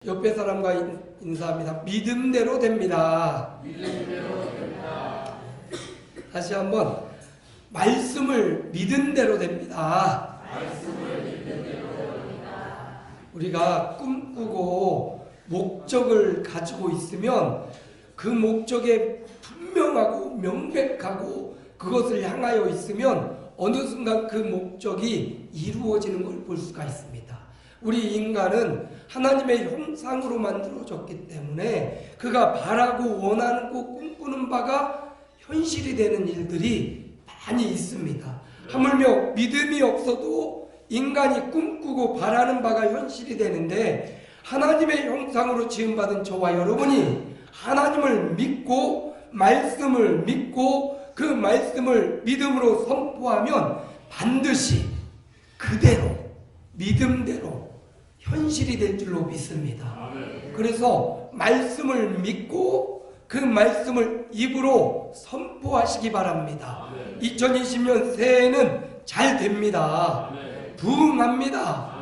옆에 사람과 인사합니다. 믿음대로 됩니다. 믿음대로 됩니다. 다시 한번 말씀을 믿은 대로 됩니다. 말씀을 믿음대로 됩니다. 우리가 꿈꾸고 목적을 가지고 있으면 그 목적에 분명하고 명백하고 그것을 향하여 있으면 어느 순간 그 목적이 이루어지는 걸 볼 수가 있습니다. 우리 인간은 하나님의 형상으로 만들어졌기 때문에 그가 바라고 원하고 꿈꾸는 바가 현실이 되는 일들이 많이 있습니다. 하물며 믿음이 없어도 인간이 꿈꾸고 바라는 바가 현실이 되는데, 하나님의 형상으로 지음받은 저와 여러분이 하나님을 믿고 말씀을 믿고 그 말씀을 믿음으로 선포하면 반드시 그대로 믿음대로 현실이 될 줄로 믿습니다. 그래서 말씀을 믿고 그 말씀을 입으로 선포하시기 바랍니다. 2020년 새해에는 잘 됩니다. 부흥합니다.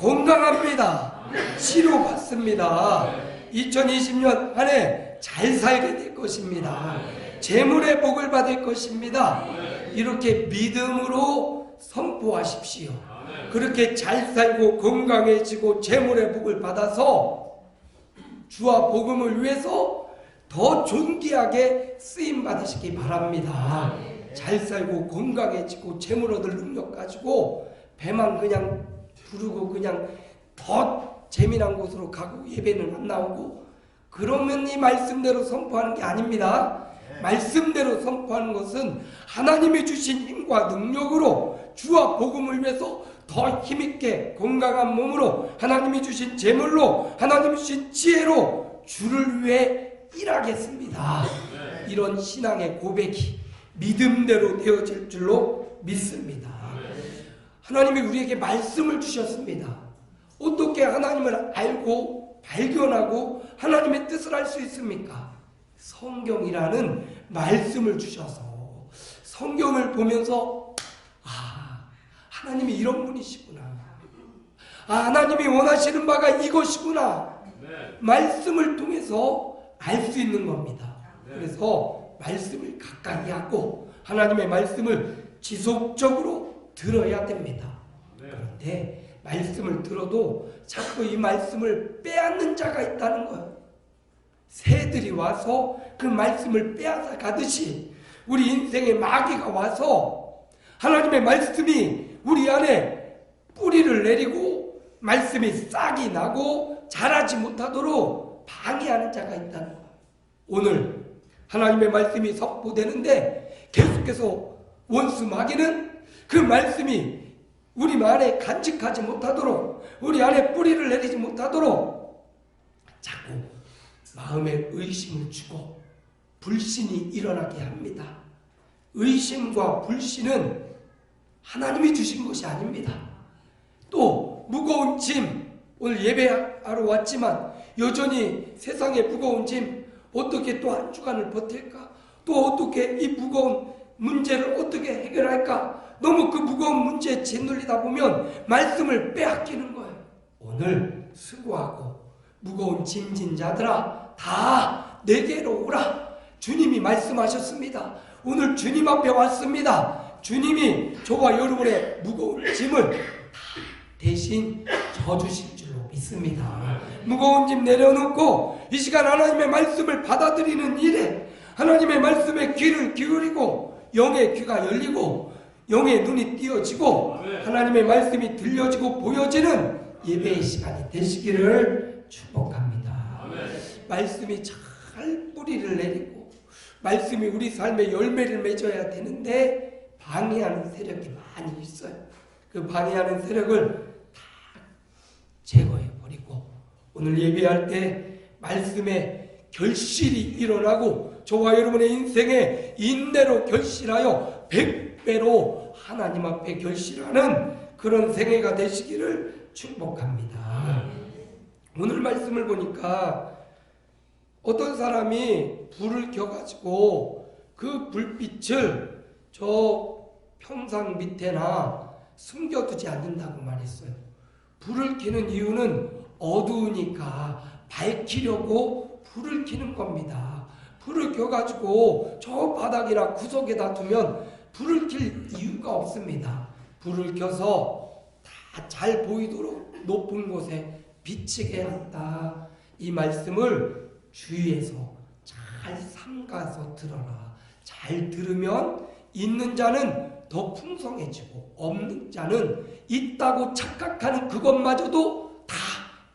건강합니다. 치료받습니다. 2020년 한 해 잘 살게 될 것입니다. 재물의 복을 받을 것입니다. 이렇게 믿음으로 선포하십시오. 그렇게 잘 살고 건강해지고 재물의 복을 받아서 주와 복음을 위해서 더 존귀하게 쓰임 받으시기 바랍니다. 잘 살고 건강해지고 재물 얻을 능력 가지고 배만 그냥 부르고 그냥 더 재미난 곳으로 가고 예배는 안 나오고 그러면 이 말씀대로 선포하는 게 아닙니다. 말씀대로 선포하는 것은 하나님이 주신 힘과 능력으로 주와 복음을 위해서 더 힘있게 건강한 몸으로 하나님이 주신 재물로 하나님이 주신 지혜로 주를 위해 일하겠습니다. 이런 신앙의 고백이 믿음대로 되어질 줄로 믿습니다. 하나님이 우리에게 말씀을 주셨습니다. 어떻게 하나님을 알고 발견하고 하나님의 뜻을 알 수 있습니까? 성경이라는 말씀을 주셔서 성경을 보면서 하나님이 이런 분이시구나. 하나님이 원하시는 바가 이것이구나. 말씀을 통해서 알 수 있는 겁니다. 그래서 말씀을 가까이 하고 하나님의 말씀을 지속적으로 들어야 됩니다. 그런데 말씀을 들어도 자꾸 이 말씀을 빼앗는 자가 있다는 거예요. 새들이 와서 그 말씀을 빼앗아 가듯이 우리 인생에 마귀가 와서 하나님의 말씀이 우리 안에 뿌리를 내리고 말씀이 싹이 나고 자라지 못하도록 방해하는 자가 있다는 거예요. 오늘 하나님의 말씀이 선포되는데 계속해서 원수 마귀는 그 말씀이 우리 안에 간직하지 못하도록 우리 안에 뿌리를 내리지 못하도록 자꾸 마음에 의심을 주고 불신이 일어나게 합니다. 의심과 불신은 하나님이 주신 것이 아닙니다. 또 무거운 짐, 오늘 예배하러 왔지만 여전히 세상의 무거운 짐 어떻게 또 한 주간을 버틸까? 또 어떻게 이 무거운 문제를 어떻게 해결할까? 너무 그 무거운 문제에 짓눌리다 보면 말씀을 빼앗기는 거예요. 오늘 수고하고 무거운 짐진 자들아 다 내게로 오라. 주님이 말씀하셨습니다. 오늘 주님 앞에 왔습니다. 주님이 저와 여러분의 무거운 짐을 다 대신 져주실 줄로 믿습니다. 무거운 짐 내려놓고 이 시간 하나님의 말씀을 받아들이는 일에 하나님의 말씀에 귀를 기울이고 영의 귀가 열리고 영의 눈이 띄어지고 하나님의 말씀이 들려지고 보여지는 예배의 시간이 되시기를 축복합니다. 말씀이 잘 뿌리를 내리고 말씀이 우리 삶의 열매를 맺어야 되는데 방해하는 세력이 많이 있어요. 그 방해하는 세력을 다 제거해버리고 오늘 예배할 때 말씀에 결실이 일어나고 저와 여러분의 인생에 인내로 결실하여 100배로 하나님 앞에 결실하는 그런 생애가 되시기를 축복합니다. 오늘 말씀을 보니까 어떤 사람이 불을 켜가지고 그 불빛을 저 평상 밑에나 숨겨두지 않는다고 말했어요. 불을 켜는 이유는 어두우니까 밝히려고 불을 켜는 겁니다. 불을 켜가지고 저 바닥이나 구석에다 두면 불을 켤 이유가 없습니다. 불을 켜서 다 잘 보이도록 높은 곳에 비치게 한다. 이 말씀을 주위에서 잘 삼가서 들어라. 잘 들으면 있는 자는 더 풍성해지고 없는 자는 있다고 착각하는 그것마저도 다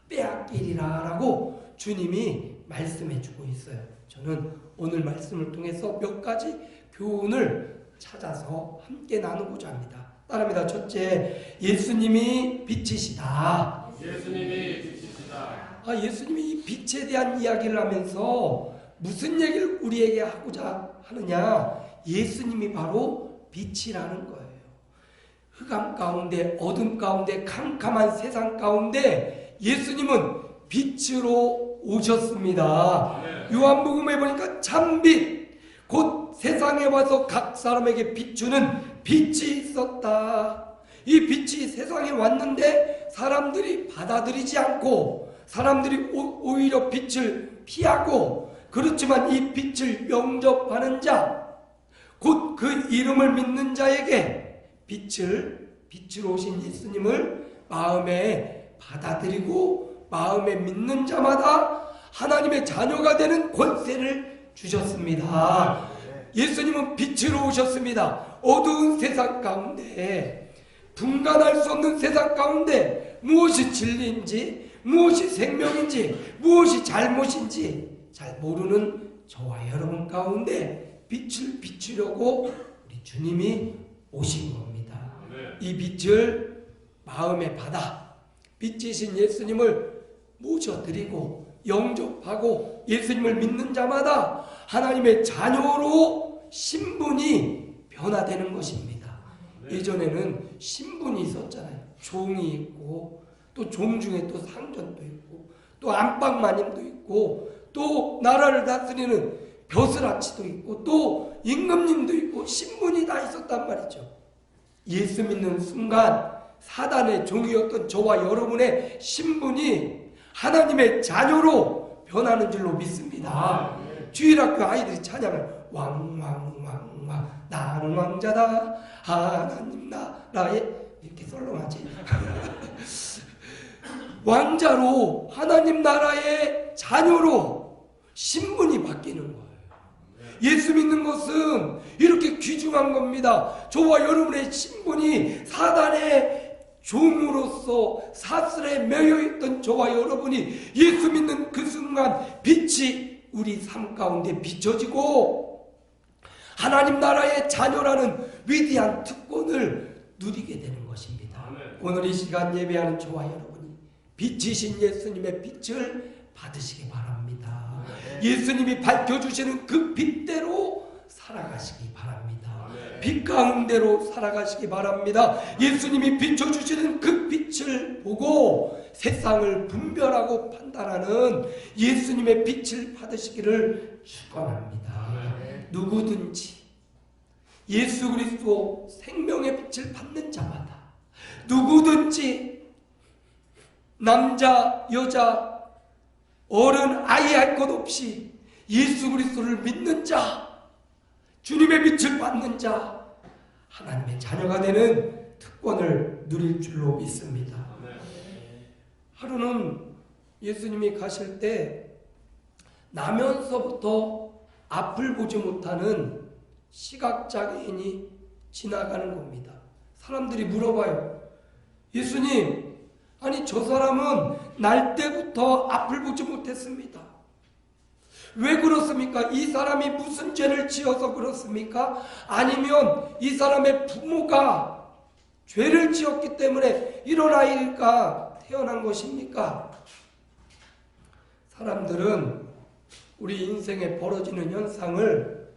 빼앗기리라 라고 주님이 말씀해주고 있어요. 저는 오늘 말씀을 통해서 몇 가지 교훈을 찾아서 함께 나누고자 합니다. 따라합니다. 첫째, 예수님이 빛이시다. 예수님이 빛이시다. 예수님이 이 빛에 대한 이야기를 하면서 무슨 얘기를 우리에게 하고자 하느냐? 예수님이 바로 빛이라는 거예요. 흑암 가운데, 어둠 가운데, 캄캄한 세상 가운데 예수님은 빛으로 오셨습니다. 요한복음에 보니까 참빛, 곧 세상에 와서 각 사람에게 비추는 빛이 있었다. 이 빛이 세상에 왔는데 사람들이 받아들이지 않고 사람들이 오히려 빛을 피하고, 그렇지만 이 빛을 영접하는 자, 곧 그 이름을 믿는 자에게 빛으로 오신 예수님을 마음에 받아들이고 마음에 믿는 자마다 하나님의 자녀가 되는 권세를 주셨습니다. 예수님은 빛으로 오셨습니다. 어두운 세상 가운데, 분간할 수 없는 세상 가운데 무엇이 진리인지, 무엇이 생명인지, 무엇이 잘못인지 잘 모르는 저와 여러분 가운데 빛을 비추려고 우리 주님이 오신 겁니다. 이 빛을 마음에 받아 빛이신 예수님을 모셔드리고 영접하고 예수님을 믿는 자마다 하나님의 자녀로 신분이 변화되는 것입니다. 예전에는 신분이 있었잖아요. 종이 있고, 또 종 중에 또 상전도 있고, 또 안방마님도 있고, 또 나라를 다스리는 벼슬아치도 있고, 또 임금님도 있고, 신분이 다 있었단 말이죠. 예수 믿는 순간 사단의 종이었던 저와 여러분의 신분이 하나님의 자녀로 변하는 줄로 믿습니다. 주일학교 아이들이 찬양을 왕왕왕왕 나는 왕자다 하나님 나라에, 이렇게 썰렁하지. 왕자로 하나님 나라의 자녀로 신분이 바뀌는 거예요. 예수 믿는 것은 이렇게 귀중한 겁니다. 저와 여러분의 신분이 사단의 종으로서 사슬에 매여있던 저와 여러분이 예수 믿는 그 순간 빛이 우리 삶 가운데 비춰지고 하나님 나라의 자녀라는 위대한 특권을 누리게 되는 것입니다. 오늘 이 시간 예배하는 저와 여러분이 빛이신 예수님의 빛을 받으시기 바랍니다. 예수님이 밝혀주시는 그 빛대로 살아가시기 바랍니다. 빛 가운데로 살아가시기 바랍니다. 예수님이 비춰주시는 그 빛을 보고 세상을 분별하고 판단하는 예수님의 빛을 받으시기를 축원합니다. 누구든지 예수 그리스도 생명의 빛을 받는 자마다, 누구든지 남자, 여자, 어른, 아이 할 것 없이 예수 그리스도를 믿는 자, 주님의 빛을 받는 자, 하나님의 자녀가 되는 특권을 누릴 줄로 믿습니다. 하루는 예수님이 가실 때 나면서부터 앞을 보지 못하는 시각장애인이 지나가는 겁니다. 사람들이 물어봐요. 예수님, 아니 저 사람은 날 때부터 앞을 보지 못했습니다. 왜 그렇습니까? 이 사람이 무슨 죄를 지어서 그렇습니까? 아니면 이 사람의 부모가 죄를 지었기 때문에 이런 아이가 태어난 것입니까? 사람들은 우리 인생에 벌어지는 현상을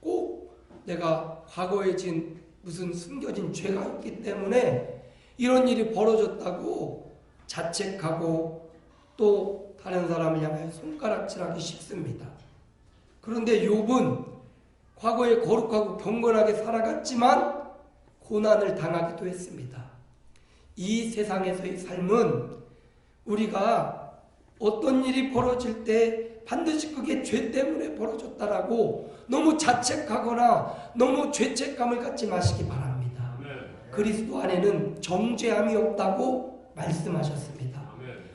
꼭 내가 과거에 지은 무슨 숨겨진 죄가 있기 때문에 이런 일이 벌어졌다고 자책하고 또 다른 사람을 향해 손가락질하기 쉽습니다. 그런데 욥은 과거에 거룩하고 경건하게 살아갔지만 고난을 당하기도 했습니다. 이 세상에서의 삶은 우리가 어떤 일이 벌어질 때 반드시 그게 죄 때문에 벌어졌다라고 너무 자책하거나 너무 죄책감을 갖지 마시기 바랍니다. 그리스도 안에는 정죄함이 없다고 말씀하셨습니다.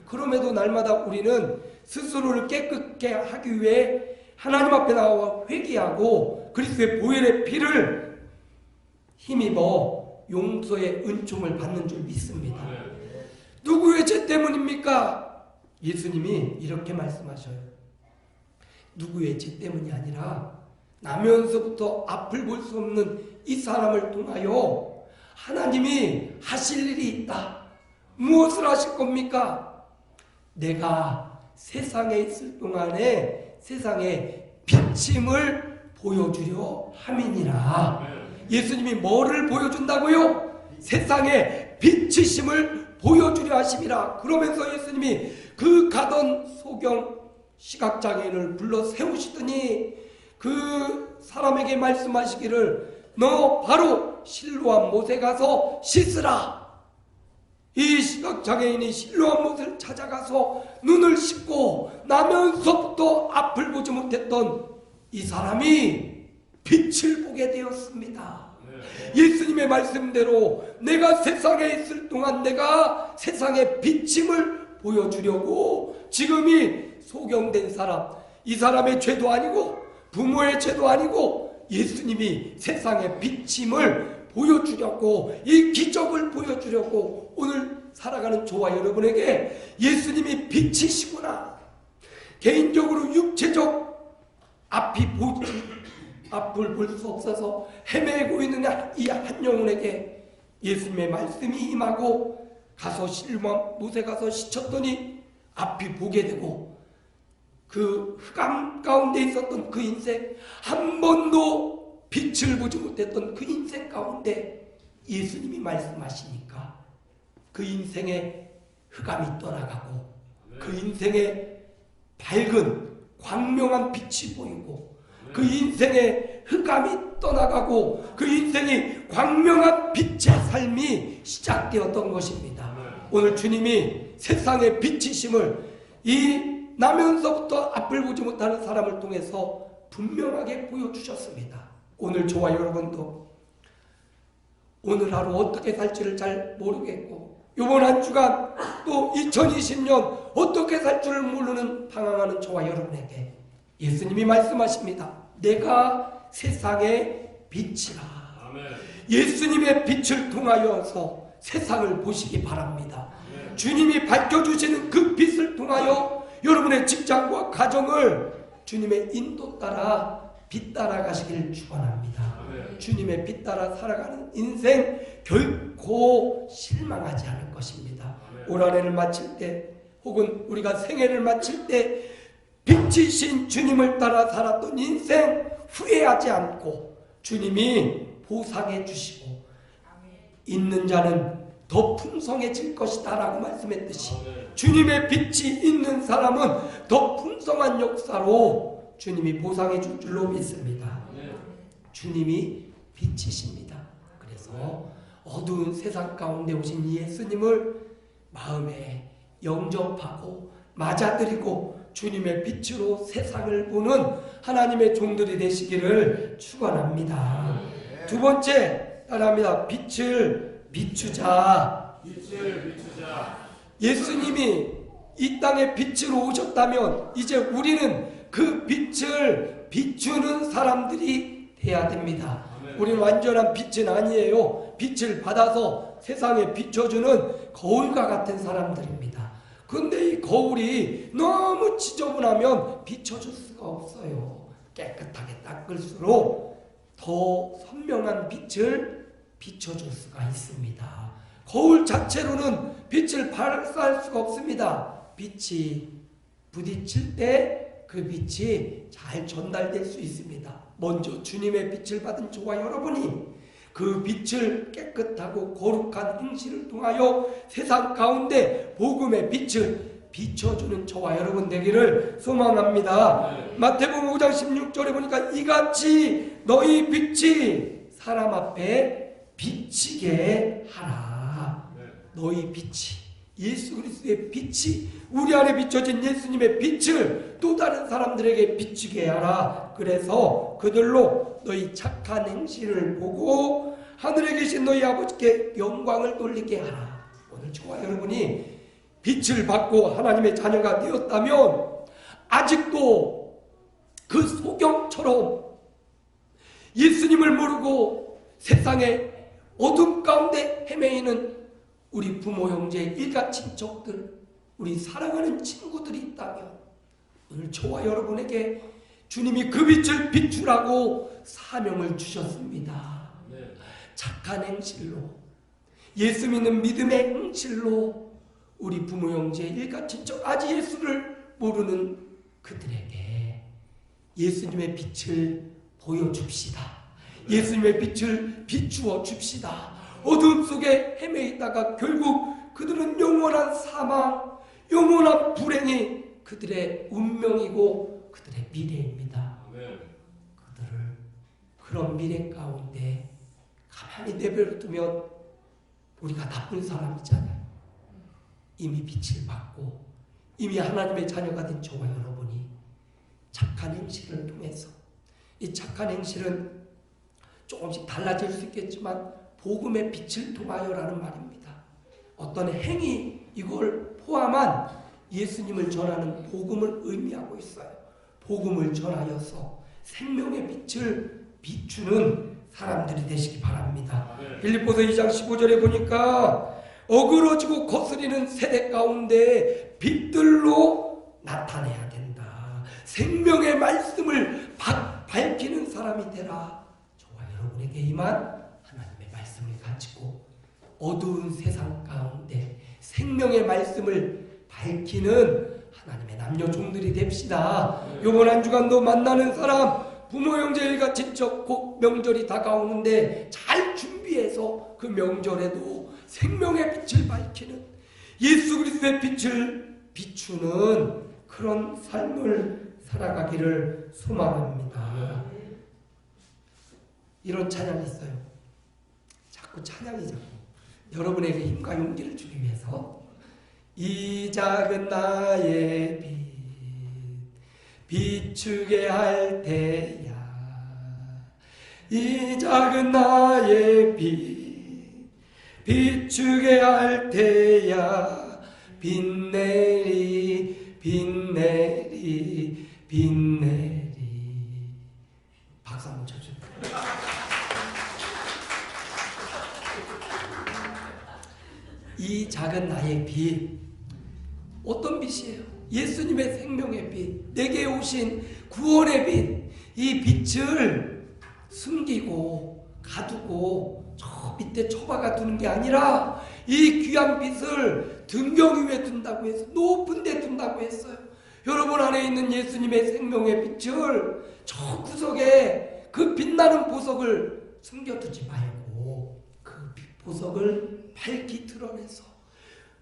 그럼에도 날마다 우리는 스스로를 깨끗게 하기 위해 하나님 앞에 나와 회개하고 그리스도의 보혈의 피를 힘입어 용서의 은총을 받는 줄 믿습니다. 누구의 죄 때문입니까? 예수님이 이렇게 말씀하셔요. 누구의 죄 때문이 아니라 나면서부터 앞을 볼 수 없는 이 사람을 통하여 하나님이 하실 일이 있다. 무엇을 하실 겁니까? 내가 세상에 있을 동안에 세상에 비침을 보여주려 함이니라. 예수님이 뭐를 보여준다고요? 세상에 비치심을 보여주려 하심이라. 그러면서 예수님이 그 가던 소경 시각장애인을 불러 세우시더니 그 사람에게 말씀하시기를 너 바로 실로암 못에 가서 씻으라. 이 시각장애인이 실로암 못을 찾아가서 눈을 씻고 나면서부터 앞을 보지 못했던 이 사람이 빛을 보게 되었습니다. 예수님의 말씀대로 내가 세상에 있을 동안 내가 세상의 비침을 보여주려고 지금이 소경된 사람, 이 사람의 죄도 아니고 부모의 죄도 아니고 예수님이 세상의 비침을 보여주려고 이 기적을 보여주려고 오늘 살아가는 저와 여러분에게 예수님이 빛이시구나. 개인적으로 육체적 앞을 볼 수 없어서 헤매고 있는 이 한 영혼에게 예수님의 말씀이 임하고 가서 실로암 못에 가서 씻었더니 앞이 보게 되고 그 흑암 가운데 있었던 그 인생, 한 번도 빛을 보지 못했던 그 인생 가운데 예수님이 말씀하시니까 그 인생의 흑암이 떠나가고 그 인생의 밝은 광명한 빛이 보이고 그 인생의 흑암이 떠나가고 그 인생이 광명한 빛의 삶이 시작되었던 것입니다. 오늘 주님이 세상의 빛이심을 이 나면서부터 앞을 보지 못하는 사람을 통해서 분명하게 보여주셨습니다. 오늘 저와 여러분도 오늘 하루 어떻게 살지를 잘 모르겠고 이번 한 주간 또 2020년 어떻게 살 줄을 모르는 방황하는 저와 여러분에게 예수님이 말씀하십니다. 내가 세상의 빛이라. 아멘. 예수님의 빛을 통하여서 세상을 보시기 바랍니다. 아멘. 주님이 밝혀주시는 그 빛을 통하여 여러분의 직장과 가정을 주님의 인도 따라 빛 따라 가시기를 축원합니다. 아멘. 주님의 빛 따라 살아가는 인생 결코 실망하지 않을 것입니다. 아멘. 올 한해를 마칠 때 혹은 우리가 생애를 마칠 때 빛이신 주님을 따라 살았던 인생 후회하지 않고 주님이 보상해 주시고 있는 자는 더 풍성해질 것이다 라고 말씀했듯이 주님의 빛이 있는 사람은 더 풍성한 역사로 주님이 보상해 줄 줄로 믿습니다. 주님이 빛이십니다. 그래서 어두운 세상 가운데 오신 예수님을 마음에 영접하고 맞아들이고 주님의 빛으로 세상을 보는 하나님의 종들이 되시기를 축원합니다. 두 번째 따라합니다. 빛을 비추자. 예수님이 이 땅에 빛으로 오셨다면 이제 우리는 그 빛을 비추는 사람들이 돼야 됩니다. 우리는 완전한 빛은 아니에요. 빛을 받아서 세상에 비춰주는 거울과 같은 사람들입니다. 근데 이 거울이 너무 지저분하면 비춰줄 수가 없어요. 깨끗하게 닦을수록 더 선명한 빛을 비춰줄 수가 있습니다. 거울 자체로는 빛을 발사할 수가 없습니다. 빛이 부딪힐 때 그 빛이 잘 전달될 수 있습니다. 먼저 주님의 빛을 받은 저와 여러분이 그 빛을 깨끗하고 거룩한 행실을 통하여 세상 가운데 복음의 빛을 비춰주는 저와 여러분 되기를 소망합니다. 마태복음 5장 16절에 보니까 이같이 너희 빛이 사람 앞에 비치게 하라. 너희 빛이 예수 그리스도의 빛이 우리 안에 비춰진 예수님의 빛을 또 다른 사람들에게 비추게 하라. 그래서 그들로 너희 착한 행실을 보고 하늘에 계신 너희 아버지께 영광을 돌리게 하라. 오늘 저와 여러분이 빛을 받고 하나님의 자녀가 되었다면 아직도 그 소경처럼 예수님을 모르고 세상의 어둠 가운데 헤매이는 우리 부모, 형제, 일가 친척들, 우리 사랑하는 친구들이 있다면 오늘 저와 여러분에게 주님이 그 빛을 비추라고 사명을 주셨습니다. 네. 착한 행실로, 예수 믿는 믿음의 행실로 우리 부모, 형제, 일가 친척 아직 예수를 모르는 그들에게 예수님의 빛을 보여줍시다. 예수님의 빛을 비추어 줍시다. 어둠 속에 헤매 있다가 결국 그들은 영원한 사망, 영원한 불행이 그들의 운명이고 그들의 미래입니다. 그들을 그런 미래 가운데 가만히 내버려두면 우리가 나쁜 사람이잖아요. 이미 빛을 받고 이미 하나님의 자녀가 된 저와 여러분이 착한 행실을 통해서, 이 착한 행실은 조금씩 달라질 수 있겠지만 복음의 빛을 통하여라는 말입니다. 어떤 행위, 이걸 포함한 예수님을 전하는 복음을 의미하고 있어요. 복음을 전하여서 생명의 빛을 비추는 사람들이 되시기 바랍니다. 빌립보서 2장 15절에 보니까 어그러지고 거스리는 세대 가운데 빛들로 나타내야 된다. 생명의 말씀을 밝히는 사람이 되라. 저와 여러분에게 임한 하나님의 말씀을 가지고 어두운 세상 가운데 생명의 말씀을 밝히는 하나님의 남녀 종들이 됩시다. 요번 한 주간도 만나는 사람, 부모, 형제, 일가, 친척, 곧 명절이 다가오는데 잘 준비해서 그 명절에도 생명의 빛을 밝히는, 예수 그리스도의 빛을 비추는 그런 삶을 살아가기를 소망합니다. 이런 찬양이 있어요. 자꾸 찬양이 자꾸 여러분에게 힘과 용기를 주기 위해서, 이 작은 나의 빛 비추게 할 테야, 이 작은 나의 빛 비추게 할 테야, 빛내리 빛내리 빛내리. 박수 한번 쳐주세요. 이 작은 나의 빛, 어떤 빛이에요? 예수님의 생명의 빛, 내게 오신 구원의 빛. 이 빛을 숨기고 가두고 저 밑에 처박아 두는 게 아니라 이 귀한 빛을 등경 위에 둔다고 해서 높은 데 둔다고 했어요. 여러분 안에 있는 예수님의 생명의 빛을 저 구석에, 그 빛나는 보석을 숨겨두지 말고 그 보석을 밝히 드러내서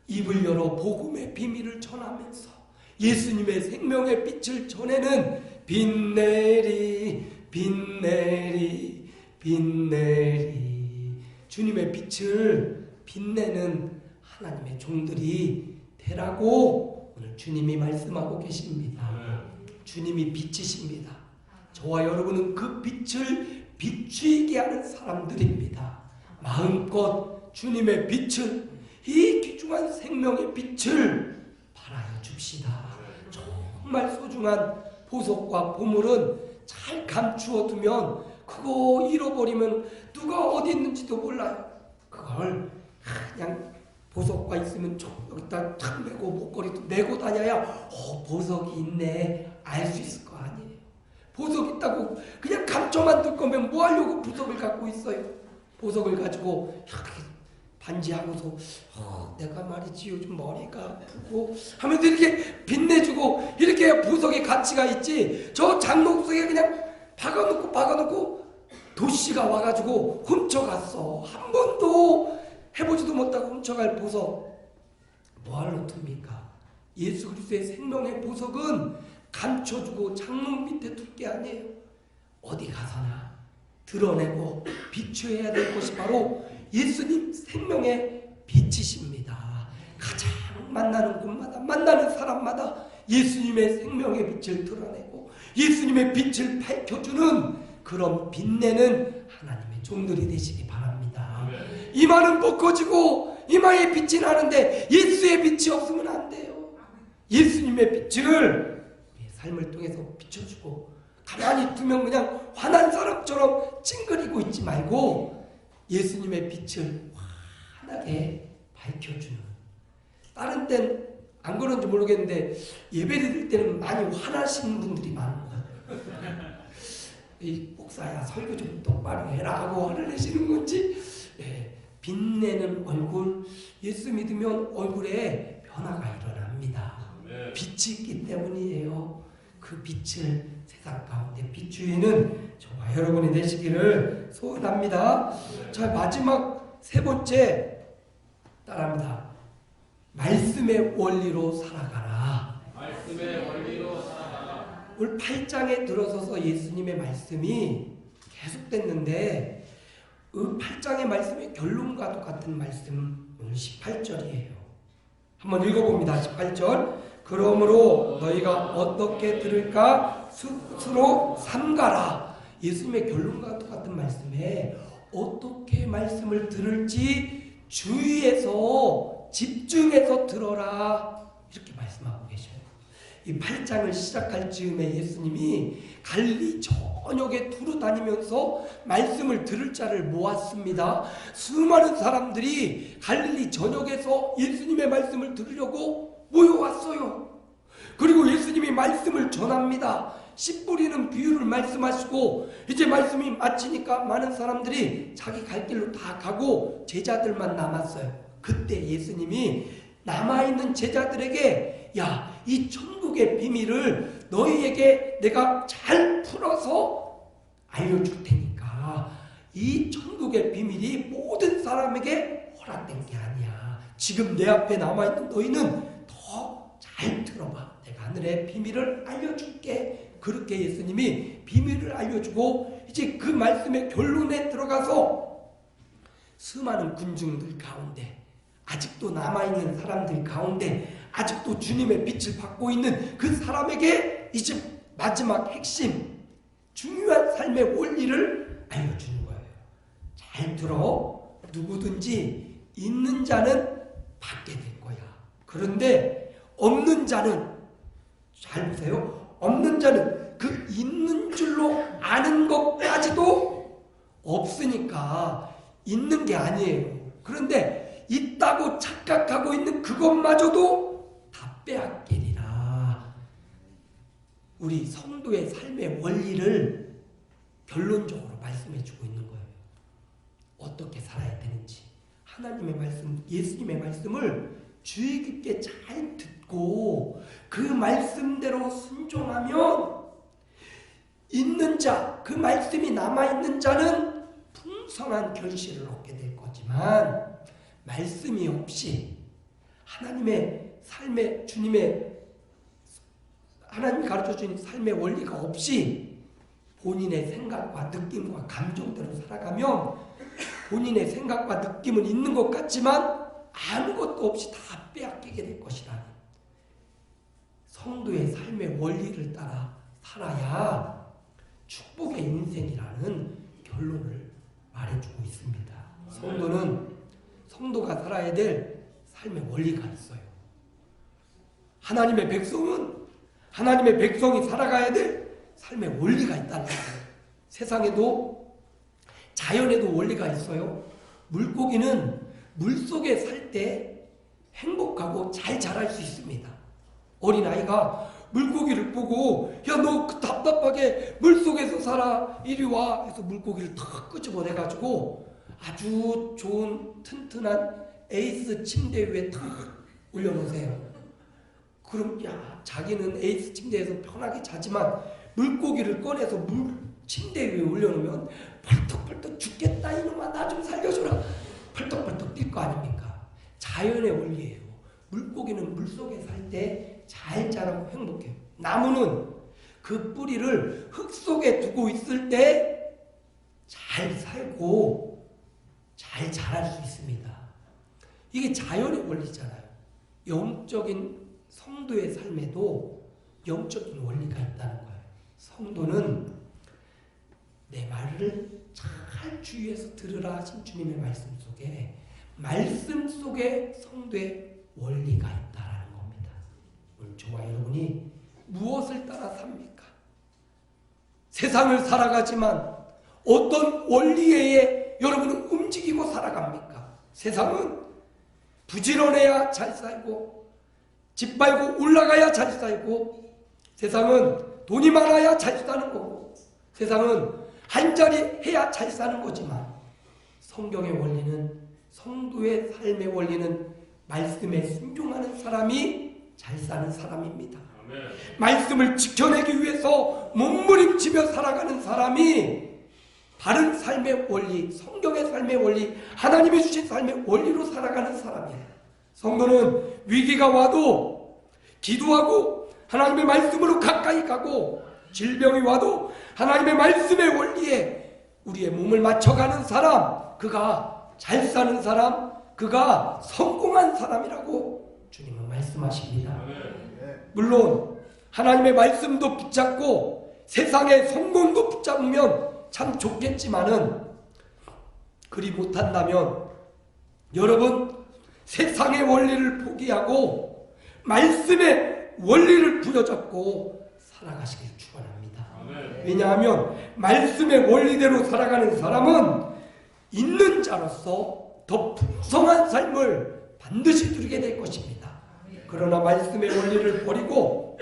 입을 열어 복음의 비밀을 전하면서 예수님의 생명의 빛을 전해는 빛내리 빛내리 빛내리, 주님의 빛을 빛내는 하나님의 종들이 되라고 오늘 주님이 말씀하고 계십니다. 주님이 빛이십니다. 저와 여러분은 그 빛을 비추게 하는 사람들입니다. 마음껏 주님의 빛을, 이 귀중한 생명의 빛을 발하여 줍시다. 정말 소중한 보석과 보물은 잘 감추어 두면 그거 잃어버리면 누가 어디 있는지도 몰라요. 그걸 그냥 보석과 있으면 여기다 탁 메고 목걸이도 메고 다녀야 보석이 있네 알 수 있을 거 아니에요. 보석 있다고 그냥 감춰만 둘 거면 뭐 하려고 보석을 갖고 있어요. 보석을 가지고 이렇게 반지하고서 내가 말이지 요즘 머리가 아프고 하면서 이렇게 빛내주고 이렇게 해야 보석의 가치가 있지. 저 장롱속에 그냥 박아놓고 도시가 와가지고 훔쳐갔어. 한 번도 해보지도 못하고 훔쳐갈 보석 뭐하러 둡니까? 예수 그리스도의 생명의 보석은 감춰주고 장롱 밑에 둘 게 아니에요. 어디 가서나 드러내고 비추어야 될 것이 바로 예수님 생명의 빛이십니다. 가장 만나는 곳마다 만나는 사람마다 예수님의 생명의 빛을 드러내고 예수님의 빛을 밝혀주는 그런 빛내는 하나님의 종들이 되시기 바랍니다. 이마는 벗겨지고 이마에 빛이 나는데 예수의 빛이 없으면 안 돼요. 예수님의 빛을 우리의 삶을 통해서 비춰주고 가만히 두면 그냥 화난 사람처럼 찡그리고 있지 말고 예수님의 빛을 환하게 밝혀주는, 다른 땐 안 그런지 모르겠는데 예배 드릴 때는 많이 화나시는 분들이 많은 것 같아요. 이 목사야 설교 좀 똑바로 해라 하고 화를 내시는 건지, 빛내는 얼굴, 예수 믿으면 얼굴에 변화가 일어납니다. 빛이 있기 때문이에요. 그 빛을 세상 가운데 비추이는 저와 여러분이 되시기를 소원합니다. 자, 마지막 세 번째 따라합니다. 말씀의 원리로 살아가라. 말씀의 원리로 살아가라. 오늘 8장에 들어서서 예수님의 말씀이 계속됐는데 그 8장의 말씀의 결론과 똑같은 말씀 오늘 18절이에요. 한번 읽어봅니다. 18절. 그러므로 너희가 어떻게 들을까 스스로 삼가라. 예수님의 결론과 똑같은 말씀에 어떻게 말씀을 들을지 주의해서 집중해서 들어라 이렇게 말씀하고 계셔요. 이 8장을 시작할 즈음에 예수님이 갈릴리 전역에 두루 다니면서 말씀을 들을 자를 모았습니다. 수많은 사람들이 갈릴리 전역에서 예수님의 말씀을 들으려고 모여왔어요. 그리고 예수님이 말씀을 전합니다. 씨 뿌리는 비유를 말씀하시고 이제 말씀이 마치니까 많은 사람들이 자기 갈 길로 다 가고 제자들만 남았어요. 그때 예수님이 남아있는 제자들에게 야, 이 천국의 비밀을 너희에게 내가 잘 풀어서 알려줄 테니까 이 천국의 비밀이 모든 사람에게 허락된 게 아니야. 지금 내 앞에 남아있는 너희는 더 잘 들어봐. 내가 하늘의 비밀을 알려줄게. 그렇게 예수님이 비밀을 알려주고 이제 그 말씀의 결론에 들어가서 수많은 군중들 가운데 아직도 남아있는 사람들 가운데 아직도 주님의 빛을 받고 있는 그 사람에게 이제 마지막 핵심 중요한 삶의 원리를 알려주는 거예요. 잘 들어. 누구든지 있는 자는 받게 될 거야. 그런데 없는 자는, 잘 보세요. 없는 자는 그 있는 줄로 아는 것까지도 없으니까 있는 게 아니에요. 그런데 있다고 착각하고 있는 그것마저도 다 빼앗기리라. 우리 성도의 삶의 원리를 결론적으로 말씀해주고 있는 거예요. 어떻게 살아야 되는지. 하나님의 말씀, 예수님의 말씀을 주의 깊게 잘 듣고 그 말씀대로 순종하면 있는 자, 그 말씀이 남아있는 자는 풍성한 결실을 얻게 될 거지만 말씀이 없이 하나님의 삶의 주님의 하나님이 가르쳐주신 삶의 원리가 없이 본인의 생각과 느낌과 감정대로 살아가면 본인의 생각과 느낌은 있는 것 같지만 아무것도 없이 다 빼앗기게 될 것이라는 성도의 삶의 원리를 따라 살아야 축복의 인생이라는 결론을 말해주고 있습니다. 성도가 살아야 될 삶의 원리가 있어요. 하나님의 백성이 살아가야 될 삶의 원리가 있다는 거예요. 세상에도 자연에도 원리가 있어요. 물고기는 물속에 살 때 행복하고 잘 자랄 수 있습니다. 어린아이가 물고기를 보고 야, 너 답답하게 물속에서 살아. 이리 와. 해서 물고기를 탁 끄집어내가지고 아주 좋은 튼튼한 에이스 침대 위에 탁 올려놓으세요. 그럼 야, 자기는 에이스 침대에서 편하게 자지만 물고기를 꺼내서 침대 위에 올려놓으면 펄떡펄떡 죽겠다. 이놈아 나 좀 살려줘라. 펄떡펄떡 뛸 거 아닙니까? 자연의 원리예요. 물고기는 물속에 살 때 잘 자라고 행복해요. 나무는 그 뿌리를 흙 속에 두고 있을 때 잘 살고 잘 자랄 수 있습니다. 이게 자연의 원리잖아요. 영적인 성도의 삶에도 영적인 원리가 있다는 거예요. 성도는 내 말을 잘 주의해서 들으라 하신 주님의 말씀 속에 성도의 원리가 있다는 겁니다. 오늘 저와 여러분이 무엇을 따라 삽니까? 세상을 살아가지만 어떤 원리에 여러분은 움직이고 살아갑니까? 세상은 부지런해야 잘 살고 집 팔고 올라가야 잘 살고 세상은 돈이 많아야 잘 사는 거고 세상은 한자리 해야 잘 사는 거지만 성경의 원리는 성도의 삶의 원리는 말씀에 순종하는 사람이 잘 사는 사람입니다. 아멘. 말씀을 지켜내기 위해서 몸부림치며 살아가는 사람이 바른 삶의 원리, 성경의 삶의 원리, 하나님이 주신 삶의 원리로 살아가는 사람이에요. 성도는 위기가 와도 기도하고 하나님의 말씀으로 가까이 가고 질병이 와도 하나님의 말씀의 원리에 우리의 몸을 맞춰가는 사람, 그가 잘 사는 사람, 그가 성공한 사람이라고 주님은 말씀하십니다. 물론 하나님의 말씀도 붙잡고 세상의 성공도 붙잡으면 참 좋겠지만은 그리 못한다면 여러분 세상의 원리를 포기하고 말씀의 원리를 부여잡고 살아가시길 축원합니다. 왜냐하면 말씀의 원리대로 살아가는 사람은 있는 자로서 더 풍성한 삶을 반드시 누리게 될 것입니다. 그러나 말씀의 원리를 버리고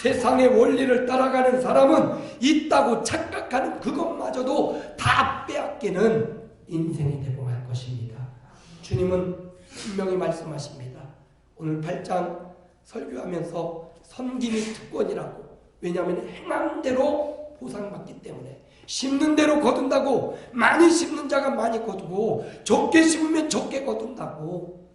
세상의 원리를 따라가는 사람은 있다고 착각하는 그것마저도 다 빼앗기는 인생이 되고 말 것입니다. 주님은 분명히 말씀하십니다. 오늘 8장 설교하면서 섬김이 특권이라고. 왜냐하면 행한 대로 보상받기 때문에. 심는 대로 거둔다고. 많이 심는 자가 많이 거두고 적게 심으면 적게 거둔다고.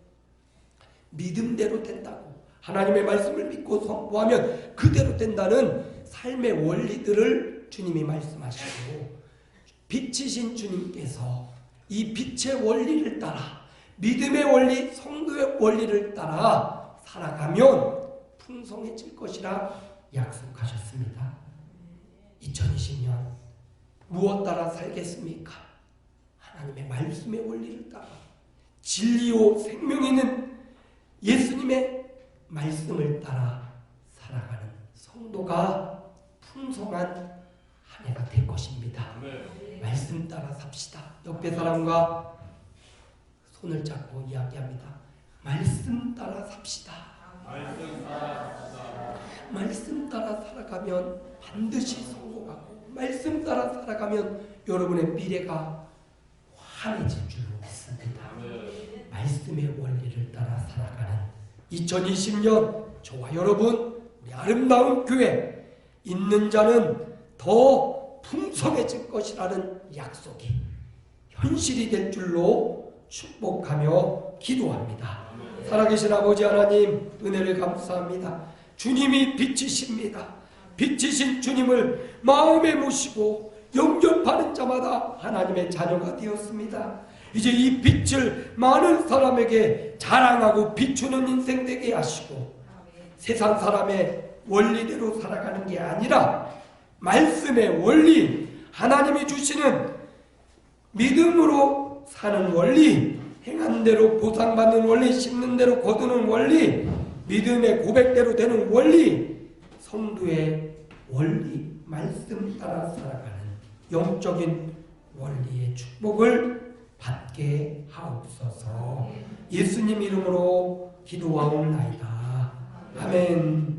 믿음대로 된다고. 하나님의 말씀을 믿고 선포하면 그대로 된다는 삶의 원리들을 주님이 말씀하시고 빛이신 주님께서 이 빛의 원리를 따라 믿음의 원리, 성도의 원리를 따라 살아가면 풍성해질 것이라 약속하셨습니다. 2020년 무엇 따라 살겠습니까? 하나님의 말씀의 원리를 따라 진리요 생명이 있는 예수님의 말씀을 따라 살아가는 성도가 풍성한 한 해가 될 것입니다. 말씀 따라 삽시다. 옆에 사람과 손을 잡고 이야기합니다. 말씀 따라 삽시다. 말씀 따라 살아가면 반드시 성공하고 말씀 따라 살아가면 여러분의 미래가 환해질 줄로 믿습니다. 말씀의 원리를 따라 살아가는 2020년 저와 여러분 우리 아름다운 교회 있는 자는 더 풍성해질 것이라는 약속이 현실이 될 줄로 축복하며 기도합니다. 살아계신 아버지 하나님 은혜를 감사합니다. 주님이 빛이십니다. 빛이신 주님을 마음에 모시고 영접하는 자마다 하나님의 자녀가 되었습니다. 이제 이 빛을 많은 사람에게 자랑하고 비추는 인생 되게 하시고 세상 사람의 원리대로 살아가는 게 아니라 말씀의 원리, 하나님이 주시는 믿음으로 사는 원리, 행한 대로 보상받는 원리, 심는 대로 거두는 원리, 믿음의 고백대로 되는 원리, 성도의 원리, 말씀 따라 살아가는 영적인 원리의 축복을 받게 하옵소서. 예수님 이름으로 기도하옵나이다. 아멘.